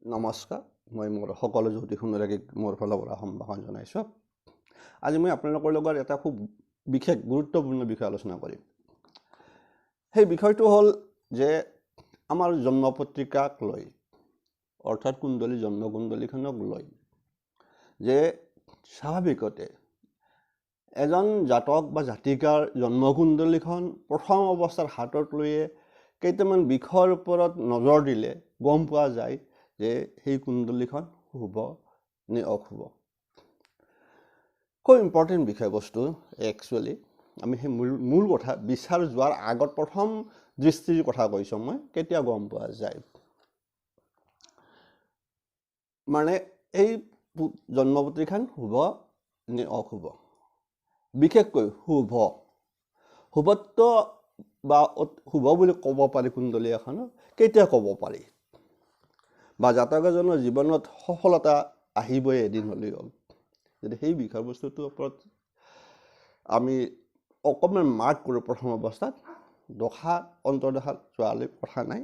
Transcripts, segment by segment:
নমস্কাৰ মই মোৰ সকলো জ্যোতি সুন্দৰীক মোৰ ফালৰ পৰা সম্ভাষণ জনাইছোঁ। আজি মই আপোনালোকৰ লগত এটা খুব বিশেষ গুৰুত্বপূৰ্ণ বিষয় আলোচনা কৰিম। সেই বিষয়টো হ'ল যে আমাৰ জন্ম পত্ৰিকাক লৈ অৰ্থাৎ কুণ্ডলী জন্ম কুণ্ডলীখনক লৈ যে স্বাভাৱিকতে এজন জাতক বা জাতিকাৰ জন্ম কুণ্ডলীখন প্ৰথম অৱস্থাৰ হাতত লৈয়ে কেইটামান বিষয়ৰ ওপৰত নজৰ দিলে গম পোৱা যায় যে সেই কুণ্ডলীখন শুভ নে অশুভ। খুব ইম্পৰ্টেণ্ট বিষয়বস্তু একচুৱেলি। আমি সেই মূল কথা বিচাৰ যোৱাৰ আগত প্ৰথম দৃষ্টিৰ কথা কৈছোঁ মই, কেতিয়া গম পোৱা যায়। মানে এই জন্মপত্ৰিখন শুভ নে অশুভ, বিশেষকৈ শুভত্ব বা শুভ বুলি ক'ব পাৰি কুণ্ডলী এখনক কেতিয়া ক'ব পাৰি, বা জাতক এজনৰ জীৱনত সফলতা আহিবই এদিন হ'লেও। যদি সেই বিষয়বস্তুটোৰ ওপৰত আমি অকণমান মাৰ্ক কৰোঁ প্ৰথম অৱস্থাত, দশা অন্তৰ্দশা যোৱালৈ কথা নাই,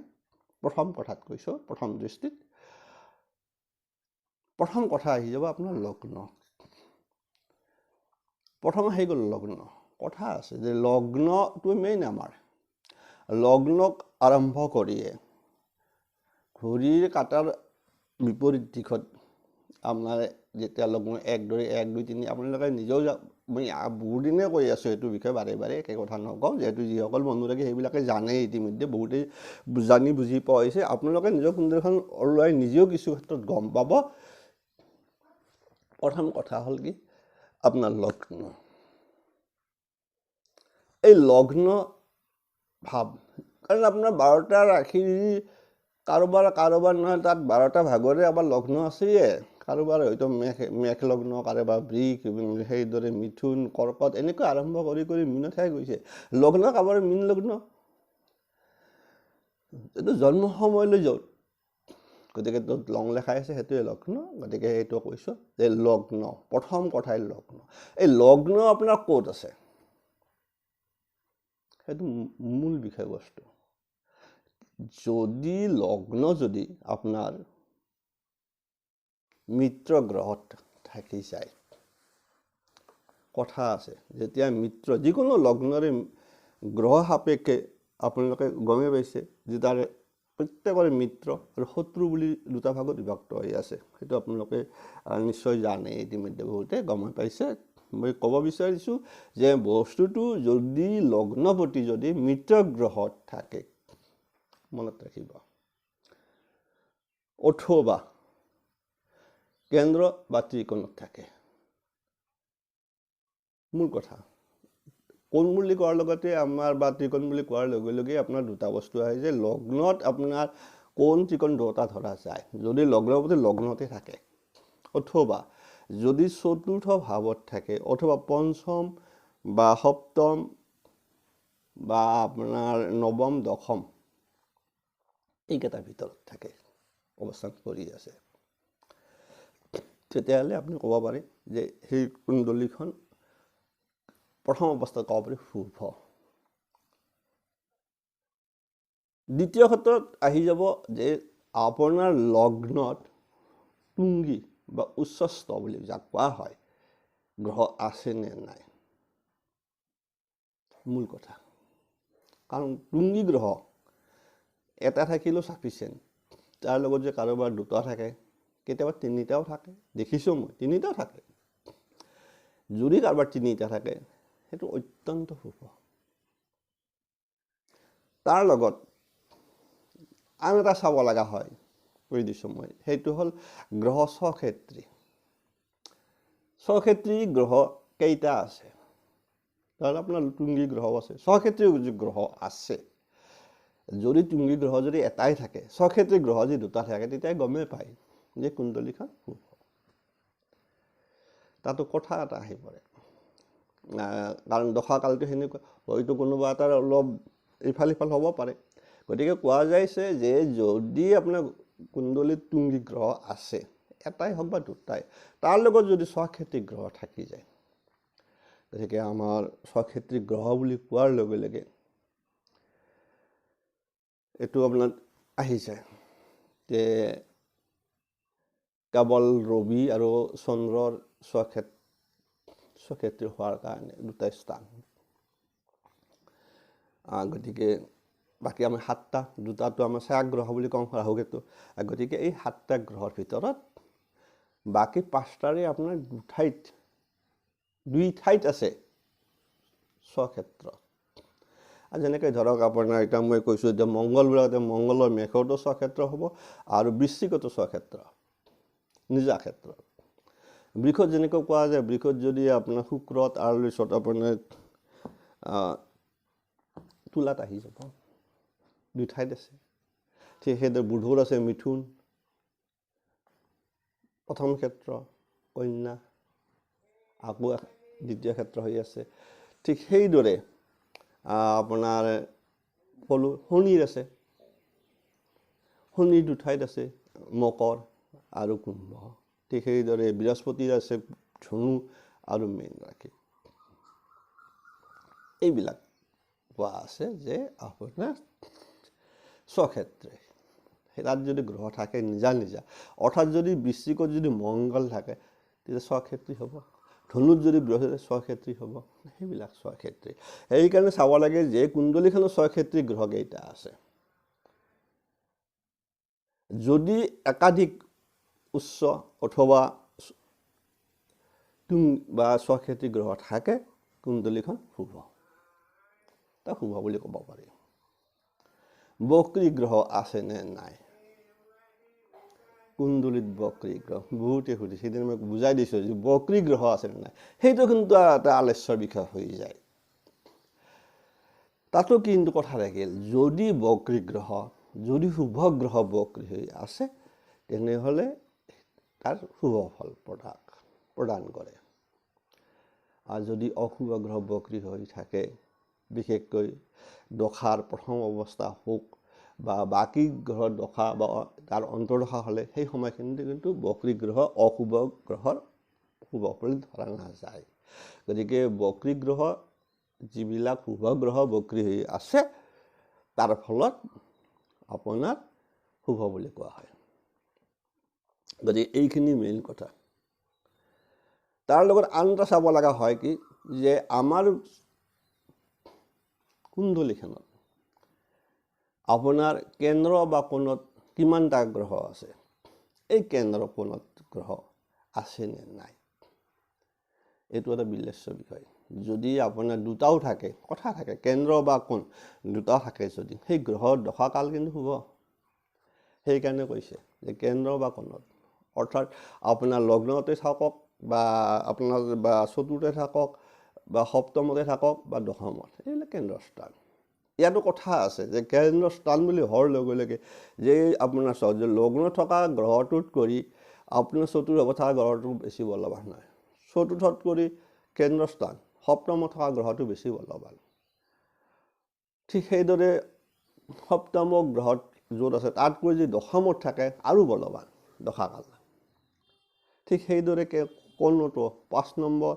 প্ৰথম কথাত কৈছোঁ, প্ৰথম দৃষ্টিত প্ৰথম কথা আহি যাব আপোনাৰ লগ্ন। প্ৰথম আহি গ'ল লগ্ন। কথা আছে যে লগ্নটো মেইন। আমাৰ লগ্নক আৰম্ভ কৰিয়ে ঘড়ীৰ কাটাৰ বিপৰীত দিশত আপোনাৰ যেতিয়া লগ্ন 1, 2, 1, 2, 3 আপোনালোকে নিজেও মই বহুত দিনে কৈ আছোঁ এইটো বিষয়ে, বাৰে বাৰে একে কথা নকওঁ, যিহেতু যিসকল বন্ধু থাকে সেইবিলাকে জানেই ইতিমধ্যে, বহুতেই জানি বুজি পোৱা হৈছে। আপোনালোকে নিজৰ কুণ্ডলীখন ওলাই নিজেও কিছু ক্ষেত্ৰত গম পাব। প্ৰথম কথা হ'ল কি আপোনাৰ লগ্ন। এই লগ্ন ভাৱ, কাৰণ আপোনাৰ 12টা ৰাশি কাৰোবাৰ নহয়, তাত 12টা ভাগৰে আমাৰ লগ্ন আছেয়ে। কাৰোবাৰ হয়তো মেঘ লগ্ন, কাৰোবাৰ বৃষ, সেইদৰে মিথুন, কৰ্কট, এনেকৈ আৰম্ভ কৰি মীনতহে গৈছে। লগ্ন কাৰোবাৰ মীন লগ্ন, এইটো জন্ম সময়লৈ য'ত, গতিকে য'ত লং লেখাই আছে সেইটোৱে লগ্ন। গতিকে সেইটো কৈছোঁ যে লগ্ন, প্ৰথম কথাই লগ্ন। এই লগ্ন আপোনাৰ ক'ত আছে সেইটো মূল বিষয়বস্তু। যদি লগ্ন যদি আপোনাৰ মিত্ৰ গ্ৰহত থাকি যায়, কথা আছে, যেতিয়া মিত্ৰ যিকোনো লগ্নৰে গ্ৰহ সাপেক্ষে আপোনালোকে গমেই পাইছে যে তাৰে প্ৰত্যেকৰে মিত্ৰ আৰু শত্ৰু বুলি দুটা ভাগত বিভক্ত হৈ আছে। সেইটো আপোনালোকে নিশ্চয় জানে, ইতিমধ্যে বহুতে গমে পাইছে। মই ক'ব বিচাৰিছোঁ যে বস্তুটো যদি লগ্নপতি যদি মিত্ৰ গ্ৰহত থাকে, মনত ৰাখিব, অথবা কেন্দ্ৰ বা ত্ৰিকোণত থাকে, মূল কথা। কোন বুলি কোৱাৰ লগতে আমাৰ বা ত্ৰিকোণ বুলি কোৱাৰ লগে লগে আপোনাৰ দুটা বস্তু আহে যে লগ্নত আপোনাৰ কোন ত্ৰিকোণ দুটা ধৰা যায়। যদি লগ্নপতি লগ্নতে থাকে, অথবা যদি চতুৰ্থ ভাৱত থাকে, অথবা পঞ্চম বা সপ্তম বা আপোনাৰ নৱম দশম এইকেইটাৰ ভিতৰত থাকে, অৱস্থান কৰি আছে, তেতিয়াহ'লে আপুনি ক'ব পাৰে যে সেই কুণ্ডলীখন প্ৰথম অৱস্থাত ক'ব পাৰি শুভ। দ্বিতীয় ক্ষেত্ৰত আহি যাব যে আপোনাৰ লগ্নত তুংগী বা উচ্চস্থ বুলি যাক কোৱা হয় গ্ৰহ আছে নে নাই, মূল কথা। কাৰণ তুংগী গ্ৰহ এটা থাকিলেও চাফিচিয়েণ্ট, তাৰ লগত যে কাৰোবাৰ দুটা থাকে, কেতিয়াবা তিনিটাও থাকে, দেখিছোঁ মই তিনিটাও থাকে। যদি কাৰোবাৰ তিনিটা থাকে সেইটো অত্যন্ত শুভ। তাৰ লগত আন এটা চাব লগা হয়, কৈ দিছোঁ মই, সেইটো হ'ল গ্ৰহ স্বক্ষেত্ৰী। স্বক্ষেত্ৰী গ্ৰহ কেইটা আছে, কাৰণ আপোনাৰ তুংগী গ্ৰহ আছে, স্বক্ষেত্ৰী গ্ৰহ আছে। যদি তুংগী গ্ৰহ যদি এটাই থাকে, স্বক্ষেত্ৰী গ্ৰহ যদি দুটা থাকে, তেতিয়া গমেই পায় যে কুণ্ডলীখন শুভ। তাতো কথা এটা আহি পৰে, কাৰণ দশা কালটো সেনেকুৱা, হয়তো কোনোবা এটাৰ অলপ ইফাল সিফাল হ'ব পাৰে। গতিকে কোৱা যাইছে যে যদি আপোনাৰ কুণ্ডলীত তুংগী গ্ৰহ আছে, এটাই হওক বা দুটাই, তাৰ লগত যদি স্বক্ষেত্ৰী গ্ৰহ থাকি যায়, গতিকে আমাৰ স্বক্ষেত্ৰী গ্ৰহ বুলি কোৱাৰ লগে লগে এইটো আপোনাৰ আহি যায় যে কেৱল ৰবি আৰু চন্দ্ৰৰ স্বক্ষেত্ৰী হোৱাৰ কাৰণে দুটা স্থান। গতিকে বাকী আমি 7টা, দুটাটো আমাৰ ছায়া গ্ৰহ বুলি কওঁ ৰাহু কেতু। গতিকে এই 7টা গ্ৰহৰ ভিতৰত বাকী 5টাৰে আপোনাৰ দুই ঠাইত আছে স্বক্ষেত্ৰ। যেনেকৈ ধৰক আপোনাৰ এতিয়া মই কৈছোঁ যে মংগলবিলাকতে মংগলৰ মেঘতো স্বক্ষেত্ৰ হ'ব আৰু বৃশ্চিকতো স্বক্ষেত্ৰ, নিজা ক্ষেত্ৰ। বৃষত যেনেকৈ কোৱা যায়, বৃষত যদি আপোনাৰ শুক্ৰত আৰু পিছত আপোনাৰ তুলাত আহি যাব, দুই ঠাইত আছে। ঠিক সেইদৰে বুধৰ আছে মিথুন, প্ৰথম ক্ষেত্ৰ কন্যা, আকৌ দ্বিতীয় ক্ষেত্ৰ হৈ আছে। ঠিক সেইদৰে আপোনাৰ ক'লো শনিৰ আছে, শনিৰ দুঠাইত আছে মকৰ আৰু কুম্ভ। ঠিক সেইদৰে বৃহস্পতিৰ আছে ধনু আৰু মীন ৰাশি। এইবিলাক কোৱা আছে যে আপোনাৰ স্বক্ষেত্ৰে তাত যদি গ্ৰহ থাকে নিজা নিজা, অৰ্থাৎ যদি বৃশ্চিকত যদি মংগল থাকে তেতিয়া স্বক্ষেত্ৰী হ'ব, ধনুত যদি বৃহস্পতি স্বক্ষেত্ৰী হ'ব, সেইবিলাক স্বক্ষেত্ৰী। সেইকাৰণে চাব লাগে যে কুণ্ডলীখনৰ স্বক্ষেত্ৰী গ্ৰহকেইটা আছে। যদি একাধিক উচ্চ অথবা বা স্বক্ষেত্ৰী গ্ৰহ থাকে কুণ্ডলীখন শুভ, তাক শুভ বুলি ক'ব পাৰি। বক্ৰী গ্ৰহ আছে নে নাই কুণ্ডলীত? বক্ৰী গ্ৰহ বহুতে সুধিছে, সেইদিনা মই বুজাই দিছোঁ যে বক্ৰী গ্ৰহ আছে নে নাই। সেইটো কিন্তু এটা আলস্যৰ বিষয় হৈ যায়। তাতো কিন্তু কথা থাকিল, যদি বক্ৰী গ্ৰহ, যদি শুভ গ্ৰহ বক্ৰী হৈ আছে তেনেহ'লে তাৰ শুভ ফল প্ৰদান কৰে। আৰু যদি অশুভ গ্ৰহ বক্ৰী হৈ থাকে, বিশেষকৈ দশাৰ প্ৰথম অৱস্থা হওক বা বাকী গ্ৰহৰ দশা বা তাৰ অন্তৰ্দশা হ'লে সেই সময়খিনিতে কিন্তু বক্ৰী গ্ৰহ অশুভ গ্ৰহৰ শুভ বুলি ধৰা নাযায়। গতিকে বক্ৰী গ্ৰহ, যিবিলাক শুভ গ্ৰহ বক্ৰী হৈ আছে তাৰ ফলত আপোনাৰ শুভ বুলি কোৱা হয়। গতিকে এইখিনি মেইন কথা। তাৰ লগত আন এটা চাব লগা হয় কি, যে আমাৰ কুণ্ডলীখনত আপোনাৰ কেন্দ্ৰ বা কোণত কিমানটা গ্ৰহ আছে, এই কেন্দ্ৰ কোণত গ্ৰহ আছে নে নাই, এইটো এটা বিলেশ্য বিষয়। যদি আপোনাৰ দুটাও থাকে, কথা থাকে, কেন্দ্ৰ বা কোণ দুটাও থাকে, যদি সেই গ্ৰহৰ দশাকাল কিন্তু শুভ। সেইকাৰণে কৈছে যে কেন্দ্ৰ বা কোণত, অৰ্থাৎ আপোনাৰ লগ্নতে থাকক বা আপোনাৰ বা চতুৰ্থে থাকক বা সপ্তমতে থাকক বা দশমত, এইবিলাক কেন্দ্ৰৰ স্থান। ইয়াতো কথা আছে যে কেন্দ্ৰৰ স্থান বুলি হোৱাৰ লগে লগে যে আপোনাৰ চাওক যে লগ্নত থকা গ্ৰহটোত কৰি আপোনাৰ চতুৰ্থ থকা গ্ৰহটো বেছি বলৱান হয়, চতুৰ্থত কৰি কেন্দ্ৰ স্থান সপ্তমত থকা গ্ৰহটো বেছি বলৱান। ঠিক সেইদৰে সপ্তম গ্ৰহত য'ত আছে তাতকৈ যদি দশমত থাকে আৰু বলৱান দশাকাল। ঠিক সেইদৰে কোণতো 5 নম্বৰ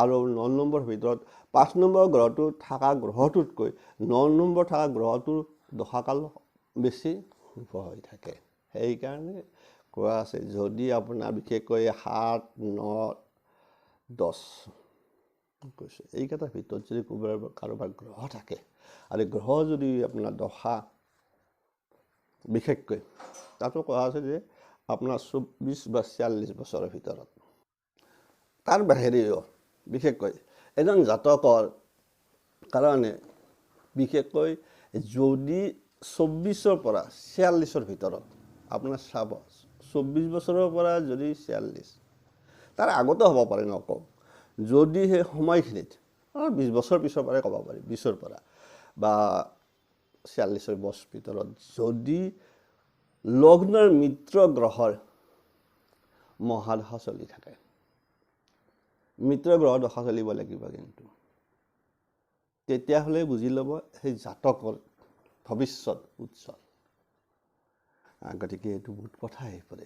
আৰু 9 নম্বৰ ভিতৰত 5 নম্বৰ গ্ৰহটো থকা গ্ৰহটোতকৈ 9 নম্বৰ থকা গ্ৰহটোৰ দশাকাল বেছি শুভ হৈ থাকে। সেইকাৰণে কোৱা আছে যদি আপোনাৰ বিশেষকৈ 7, 9, 10 কৈছোঁ এইকেইটাৰ ভিতৰত যদি কাৰোবাৰ গ্ৰহ থাকে আৰু গ্ৰহ যদি আপোনাৰ দশা বিশেষকৈ তাতো কোৱা আছে যে আপোনাৰ 24 বা 46 বছৰৰ ভিতৰত। তাৰ বাহিৰেও বিশেষকৈ এজন জাতকৰ কাৰণে বিশেষকৈ যদি 24ৰ পৰা 46ৰ ভিতৰত আপোনাৰ চাব, 24 বছৰৰ পৰা যদি 46, তাৰ আগতে হ'ব পাৰে নকওঁ, যদি সেই সময়খিনিত 20 বছৰ পিছৰ পৰাই ক'ব পাৰি, 20ৰ পৰা বা 46ৰ বছৰ ভিতৰত যদি লগ্নৰ মিত্ৰ গ্ৰহৰ মহাদশা চলি থাকে, মিত্ৰ গ্ৰহ দশা চলিব লাগিব কিন্তু, তেতিয়াহ'লে বুজি ল'ব সেই জাতকৰ ভৱিষ্যত উজ্জ্বল। গতিকে এইটো বহুত কথা আহি পৰে।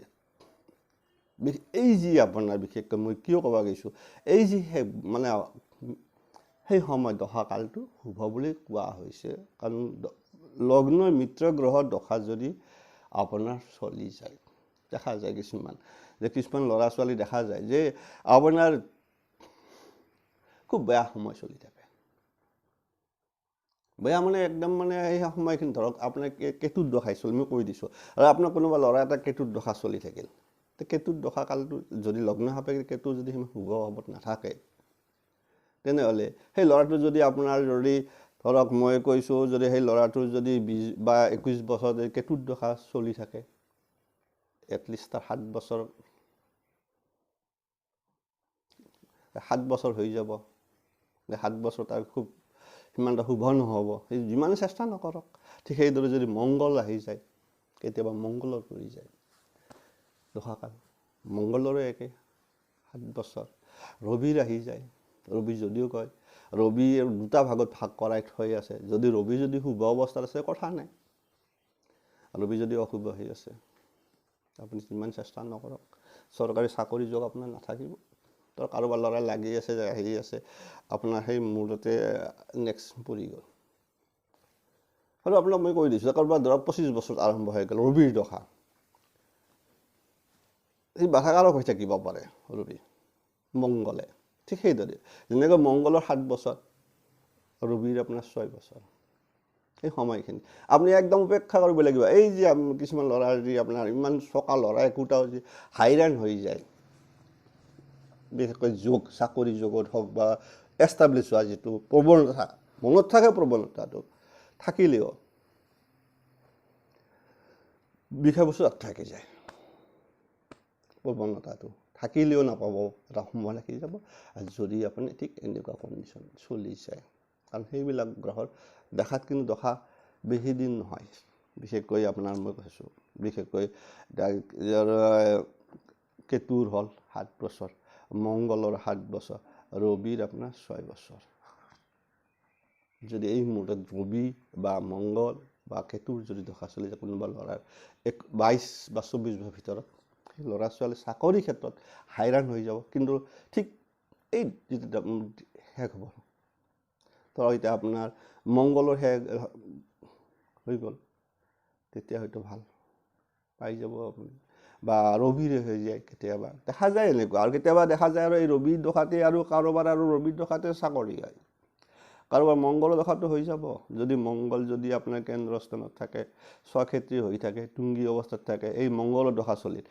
এই যি আপোনাৰ বিশেষকৈ মই কিয় ক'ব গৈছোঁ, এই যি মানে সেই সময় দশাকালটো শুভ বুলি কোৱা হৈছে, কাৰণ লগ্নৰ মিত্ৰ গ্ৰহৰ দশা যদি আপোনাৰ চলি যায় দেখা যায় কিছুমান ল'ৰা ছোৱালী দেখা যায় যে আপোনাৰ খুব বেয়া সময় চলি থাকে, বেয়া মানে একদম মানে সেই সময়খিনি ধৰক আপোনাৰ কেতুৰ দশা চলি, মই কৈ দিছোঁ। আৰু আপোনাৰ কোনোবা ল'ৰা এটা কেতুৰ দশা চলি থাকিল, কেতুৰ দশা কালটো যদি লগ্ন সাপেক্ষে কেতু যদি শুভ অৱত নাথাকে, তেনেহ'লে সেই ল'ৰাটো যদি আপোনাৰ যদি ধৰক মই কৈছোঁ যদি সেই ল'ৰাটোৰ যদি 20 বা 21 বছৰ কেতুৰ দশা চলি থাকে, এটলিষ্ট তাৰ 7 বছৰ হৈ যাব। 7 বছৰ তাৰ খুব সিমান এটা শুভ নহ'ব, সেই যিমানে চেষ্টা নকৰক। ঠিক সেইদৰে যদি মংগল আহি যায়, কেতিয়াবা মংগলৰ পৰি যায় দশাকাল, মংগলৰো একে 7 বছৰ। ৰবিৰ আহি যায়, ৰবি যদিও কয় ৰবি দুটা ভাগত ভাগ কৰাই থৈ আছে, যদি ৰবি যদি শুভ অৱস্থাত আছে কথা নাই, ৰবি যদি অশুভ হৈ আছে আপুনি যিমান চেষ্টা নকৰক চৰকাৰী চাকৰি যোগ আপোনাৰ নাথাকিব। তো কাৰোবাৰ ল'ৰা লাগি আছে হেৰি আছে আপোনাৰ সেই মূলতে নেক্সট পৰি গ'ল। আৰু আপোনাক মই কৈ দিছোঁ কাৰোবাৰ ধৰক 25 বছৰত আৰম্ভ হৈ গ'ল ৰবিৰ দশা, এই বাধাকাৰক হৈ থাকিব পাৰে ৰবি মংগলে। ঠিক সেইদৰে যেনেকৈ মংগলৰ 7 বছৰ, ৰবিৰ আপোনাৰ 6 বছৰ, এই সময়খিনি আপুনি একদম উপেক্ষা কৰিব লাগিব। এই যে কিছুমান ল'ৰা যি আপোনাৰ ইমান চকা ল'ৰা একোটাও যে হাইৰাণ হৈ যায়, বিশেষকৈ যোগ চাকৰি যোগত হওক বা এষ্টাব্লিছ হোৱা যিটো প্ৰৱণতা মনত থাকে, প্ৰৱণতাটো থাকিলেও বিষয় বস্তু থাকি যায়, প্ৰৱণতাটো থাকিলেও নাপাব, এটা সময় ৰাখি যাব। আৰু যদি আপুনি ঠিক এনেকুৱা কণ্ডিশ্যন চলি যায়, কাৰণ সেইবিলাক গ্ৰহৰ দেখাত কিন্তু দশা বেছি দিন নহয়। বিশেষকৈ আপোনাৰ মই কৈছোঁ বিশেষকৈ কেতুৰ হ'ল 7 বছৰ, মংগলৰ 7 বছৰ, ৰবিৰ আপোনাৰ 6 বছৰ। যদি এই মুহূৰ্তত ৰবি বা মংগল বা কেতুৰ যদি দশা চলি যায় কোনোবা ল'ৰাৰ 22 বা 24 বছৰ ভিতৰত, সেই ল'ৰা ছোৱালী চাকৰি ক্ষেত্ৰত হাইৰাণ হৈ যাব। কিন্তু ঠিক এই যিটো শেষ হ'ব, ধৰক এতিয়া আপোনাৰ মংগলৰ শেষ হৈ গ'ল, তেতিয়া হয়তো ভাল পাই যাব আপুনি, বা ৰবিৰে হৈ যায়, কেতিয়াবা দেখা যায় এনেকুৱা। আৰু কেতিয়াবা দেখা যায় আৰু এই ৰবিৰ দশাতে আৰু কাৰোবাৰ আৰু ৰবিৰ দশাতে চাকৰি হয়, কাৰোবাৰ মংগলৰ দশাটো হৈ যাব। যদি মংগল যদি আপোনাৰ কেন্দ্ৰস্থানত থাকে, স্বক্ষেত্ৰী হৈ থাকে, তুংগী অৱস্থাত থাকে, এই মংগলৰ দশা চলি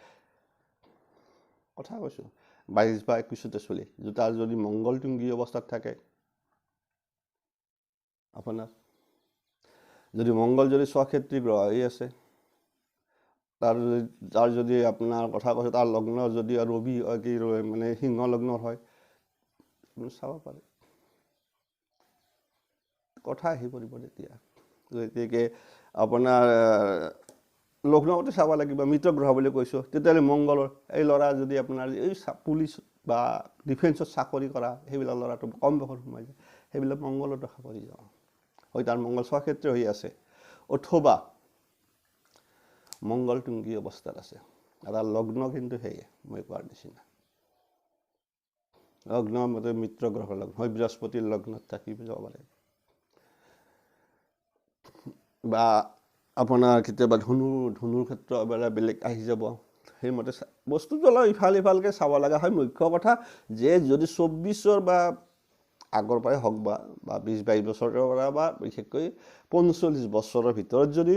কথা কৈছোঁ 22 বা 21তে চলি তাৰ যদি মংগল তুংগী অৱস্থাত থাকে, আপোনাৰ যদি মংগল যদি স্বক্ষেত্ৰী গ্ৰহ হৈ আছে, তাৰ যদি আপোনাৰ কথা কৈছে তাৰ লগ্ন যদি ৰবি কি মানে সিংহ লগ্নৰ হয়, আপুনি চাব পাৰে কথা আহি পৰিব। তেতিয়া গতিকে আপোনাৰ লগ্নতে চাব লাগিব, মৃত গ্ৰহ বুলি কৈছোঁ। তেতিয়াহ'লে মংগলৰ এই ল'ৰা যদি আপোনাৰ এই পুলিচ বা ডিফেন্সত চাকৰি কৰা সেইবিলাক ল'ৰাটো কম বয়সত সোমাই যায়, সেইবিলাক মংগলৰ দশা কৰি যাওঁ, হয় তাৰ মংগল স্বক্ষেত্ৰী হৈ আছে অথবা মংগল তুংগী অৱস্থাত আছে। এটা লগ্ন কিন্তু সেয়ে মই কোৱাৰ নিচিনা লগ্ন মতে মিত্ৰ গ্ৰহৰ লগ্ন হয়, বৃহস্পতিৰ লগ্নত থাকি যাব পাৰে, বা আপোনাৰ কেতিয়াবা ধনুৰ ক্ষেত্ৰ বেলেগ আহি যাব। সেইমতে বস্তুটো অলপ ইফাল সিফালকৈ চাব লগা হয়। মুখ্য কথা যে যদি 24 বা আগৰ পৰাই হওক বা 20-22 বছৰৰ পৰা বা বিশেষকৈ 45 বছৰৰ ভিতৰত যদি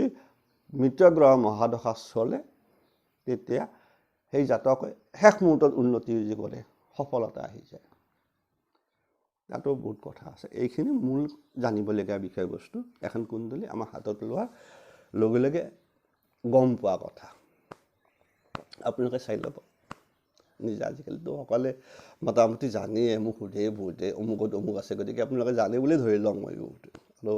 মৃত গ্ৰহ মহাদশা চলে, তেতিয়া সেই জাতকে শেষ মুহূৰ্তত উন্নতি কৰে, সফলতা আহি যায়। তাতো বহুত কথা আছে। এইখিনি মূল জানিবলগীয়া বিষয়বস্তু এখন কুণ্ডলী আমাৰ হাতত লোৱাৰ লগে লগে গম পোৱা কথা। আপোনালোকে চাই ল'ব নিজে। আজিকালিতো সকলে মোটামুটি জানেই, মোক সোধে বহুতে অমুকত অমুক আছে, গতিকে আপোনালোকে জানে বুলি ধৰি লওঁ মই বহুতে। আৰু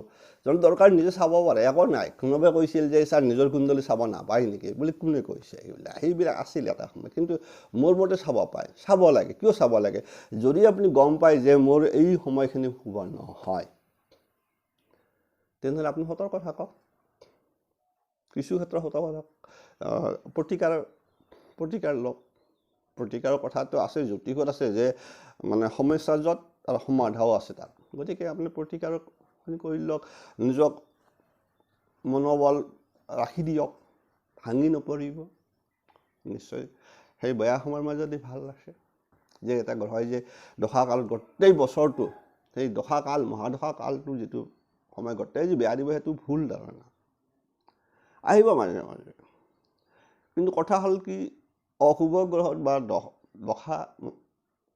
যদি দৰকাৰ নিজে চাব পাৰে, একো নাই। কোনোবাই কৈছিল যে ছাৰ নিজৰ কুণ্ডলী চাব নাপায় নেকি বুলি, কোনে কৈছে? সেইবিলাক আছিল এটা সময়, কিন্তু মোৰ মতে চাব পায়, চাব লাগে। কিয় চাব লাগে? যদি আপুনি গম পায় যে মোৰ এই সময়খিনি শুভ নহয়, তেনেহ'লে আপুনি সতৰ্ক থাকক, কিছু ক্ষেত্ৰত সতৰ্ক থাকক, প্ৰতিকাৰ লওক। প্ৰতিকাৰৰ কথাটো আছে, জ্যোতিষত আছে যে মানে সমস্যা য'ত আৰু সমাধাও আছে তাত। গতিকে আপুনি প্ৰতিকাৰ কৰি লওক, নিজক মনোবল ৰাখি দিয়ক, ভাঙি নপৰিব, নিশ্চয় সেই বেয়া সময়ৰ মাজত ভাল লাগছে যে এটা হয় যে দশাকাল গোটেই বছৰটো সেই দশাকাল মহাদশা কালটো যিটো সময় গোটেই যে বেয়া দিব সেইটো ভুল ধাৰণা আহিব মাজে মাজে কিন্তু কথা হ'ল কি অশুভ গ্ৰহত বা দশা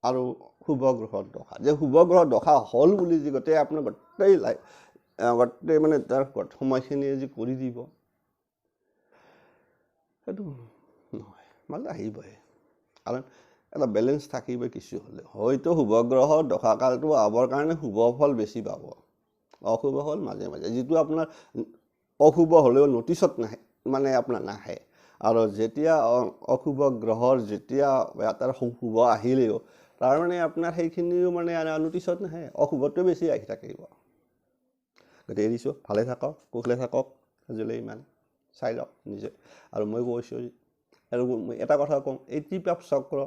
আৰু শুভ গ্ৰহৰ দশা যে শুভ গ্ৰহৰ দশা হ'ল বুলি যে গোটেই আপোনাৰ গোটেই গোটেই মানে তাৰ সময়খিনিয়ে যে কৰি দিব সেইটো নহয় মাজে আহিবই কাৰণ এটা বেলেঞ্চ থাকিবই কিছু হ'লে হয়তো শুভ গ্ৰহৰ দশাকালটো আবৰ কাৰণে শুভ ফল বেছি পাব অশুভ ফল মাজে মাজে যিটো আপোনাৰ অশুভ হ'লেও নটিচত নাহে মানে আপোনাৰ নাহে আৰু যেতিয়া অশুভ গ্ৰহৰ যেতিয়া তাৰ শুভ আহিলেও তাৰ মানে আপোনাৰ সেইখিনিও মানে নটিচত নাহে অশুভটো বেছি আহি থাকিব গতিকে এৰিছোঁ ভালে থাকক কুশলে থাকক আজিলৈ ইমান চাই লওক নিজে আৰু মই কৈছোঁ আৰু মই এটা কথা কওঁ এই ত্ৰিপাপ চক্ৰ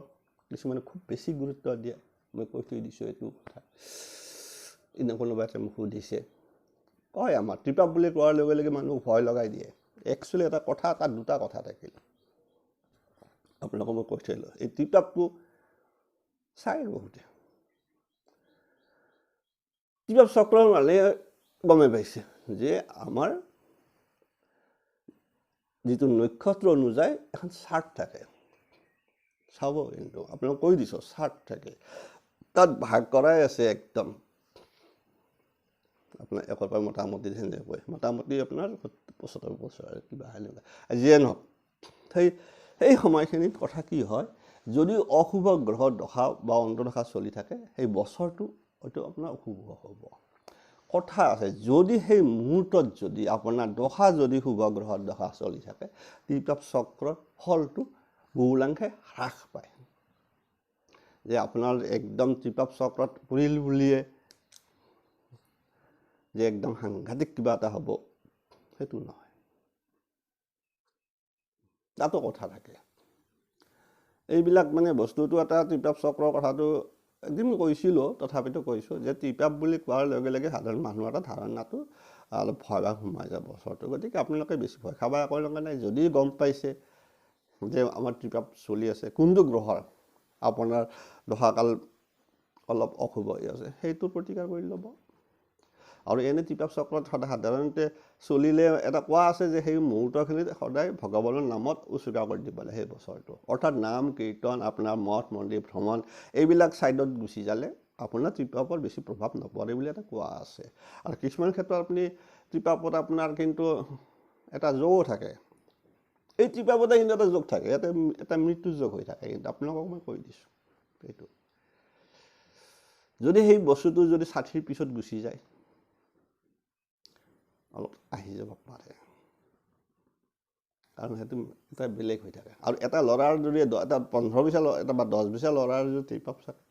কিছুমানে খুব বেছি গুৰুত্ব দিয়ে মই কৈ থৈ দিছোঁ এইটো কথা এনে কোনোবাই মোক সুধিছে কয় আমাৰ ত্ৰিপাপ বুলি কোৱাৰ লগে লগে মানুহ ভয় লগাই দিয়ে একচুৱেলি এটা কথা তাত দুটা কথা থাকিল আপোনালোকক মই কৈ থৈ লওঁ এই ত্ৰিপাপটো চাই বহুতে ত্ৰিপাপ চক্ৰ মানে গমে পাইছে যে আমাৰ যিটো নক্ষত্ৰ অনুযায়ী এখন চাৰ্ট থাকে চাব কিন্তু আপোনালোক কৈ দিছোঁ চাৰ্ট থাকে তাত ভাগ কৰাই আছে একদম আপোনাৰ একৰ পৰা মোটামুটি সেনেকৈ মোটামুটি আপোনাৰ ৭৫ বছৰ কিবা সেনেকুৱা যিয়ে নহওক সেই সময়খিনিত কথা কি হয় যদি অশুভ গ্ৰহ দশা বা অন্তৰ্দশা চলি থাকে সেই বছৰটো হয়তো আপোনাৰ অশুভ হ'ব কথা আছে যদি সেই মুহূৰ্তত যদি আপোনাৰ দশা যদি শুভ গ্ৰহৰ দশা চলি থাকে ত্ৰিপাপ চক্ৰৰ ফলটো বহুলাংশে হ্ৰাস পায় যে আপোনাৰ একদম ত্ৰিপাপ চক্ৰত পৰিল বুলিয়ে যে একদম সাংঘাতিক কিবা এটা হ'ব সেইটো নহয় তাতো কথা থাকে এইবিলাক মানে বস্তুটো এটা ত্ৰিপাপ চক্ৰৰ কথাটো একদিন কৈছিলোঁ তথাপিতো কৈছোঁ যে ত্ৰিপাপ বুলি কোৱাৰ লগে লগে সাধাৰণ মানুহৰ এটা ধাৰণাটো অলপ ভয় ভাৱ সোমাই যাব বছৰটো গতিকে আপোনালোকে বেছি ভয় খাব একো লগা নাই যদি গম পাইছে যে আমাৰ ত্ৰিপাপ চলি আছে কোনটো গ্ৰহৰ আপোনাৰ দশাকাল অলপ অশুভ হৈ আছে সেইটোৰ প্ৰতিকাৰ কৰি ল'ব আৰু এনে ত্ৰিপাপ চক্ৰত সদায় সাধাৰণতে চলিলে এটা কোৱা আছে যে সেই মুহূৰ্তখিনিত সদায় ভগৱানৰ নামত উচৰ্গা কৰি দিব লাগে সেই বছৰটো অৰ্থাৎ নাম কীৰ্তন আপোনাৰ মঠ মন্দিৰ ভ্ৰমণ এইবিলাক ছাইডত গুচি যালে আপোনাৰ ত্ৰিপাপৰ বেছি প্ৰভাৱ নপৰে বুলি এটা কোৱা আছে আৰু কিছুমান ক্ষেত্ৰত আপুনি ত্ৰিপাপত আপোনাৰ কিন্তু এটা যোগো থাকে এই ত্ৰিপাপতে কিন্তু এটা যোগ থাকে ইয়াতে এটা মৃত্যু যোগ হৈ থাকে কিন্তু আপোনালোকক মই কৈ দিছোঁ এইটো যদি সেই বস্তুটো যদি ৬০ৰ পিছত গুচি যায় অলপ আহি যাব পাৰে কাৰণ সেইটো এটা বেলেগ হৈ থাকে আৰু এটা ল'ৰাৰ যদি এটা ১৫ বছৰ এটা বা ১০ বছৰ ল'ৰাৰ যদি ত্ৰিপাপ থাকে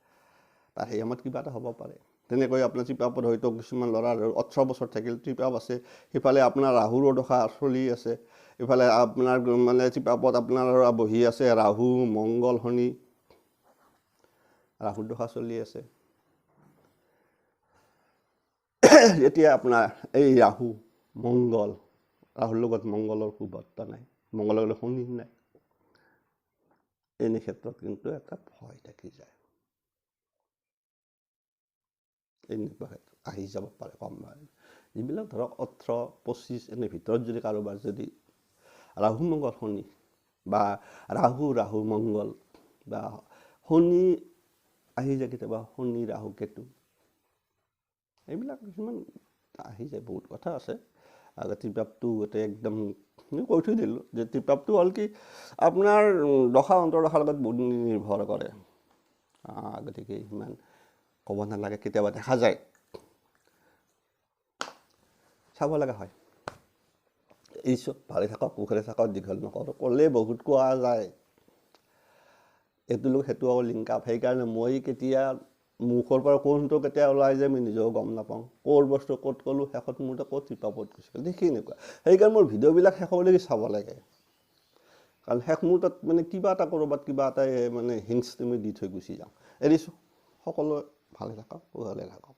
তাৰ সেই সময়ত কিবা এটা হ'ব পাৰে তেনেকৈ আপোনাৰ ত্ৰিপাপত হয়তো কিছুমান ল'ৰাৰ ১৮ বছৰ থাকিল ত্ৰিপাপ আছে সিফালে আপোনাৰ ৰাহুৰ দশা চলি আছে ইফালে আপোনাৰ মানে ত্ৰিপাপত আপোনাৰ বহি আছে ৰাহু মংগল শনি ৰাহুৰ দশা চলি আছে এতিয়া আপোনাৰ এই ৰাহু মংগল ৰাহুৰ লগত মংগলৰ সুবৰ্ত নাই মংগলৰ লগত শনি নাই এনে ক্ষেত্ৰত কিন্তু এটা ভয় থাকি যায় এনেকুৱা ক্ষেত্ৰত আহি যাব পাৰে কম যিবিলাক ধৰক ১৮-২৫ এনে ভিতৰত যদি কাৰোবাৰ যদি ৰাহু মংগল শনি বা ৰাহু মংগল বা শনি আহি যায় কেতিয়াবা শনি ৰাহু কেতু এইবিলাক কিছুমান আহি যায় বহুত কথা আছে আৰু ত্ৰিপাপটো গোটেই একদম কৈ থৈ দিলোঁ যে ত্ৰিপাপটো হ'ল কি আপোনাৰ দশা অন্তৰ্দশাৰ লগত বহুত নিৰ্ভৰ কৰে গতিকে ইমান ক'ব নালাগে কেতিয়াবা দেখা যায় চাব লগা হয় এইচব ভালে থাকক কুশলে থাকক দীঘল নকৰোঁ ক'লে বহুত কোৱা যায় এইটো লোক সেইটো আকৌ লিংক আপ সেইকাৰণে মই কেতিয়া মুখৰ পৰা কোনটো কেতিয়া ওলাই যায় মই নিজেও গম নাপাওঁ ক'ৰ বস্তু ক'ত ক'লোঁ শেষত মোৰ ক'ত ত্ৰিপাপত গুচি গ'ল দেখি এনেকুৱা সেইকাৰণে মোৰ ভিডিঅ'বিলাক শেষলৈকে চাব লাগে কাৰণ শেষ মুহূৰ্তত মানে কিবা এটা ক'ৰবাত কিবা এটা মানে হিংস তুমি দি থৈ গুচি যাওঁ এৰিছোঁ সকলোৱে ভালে থাকক কুশলে থাকক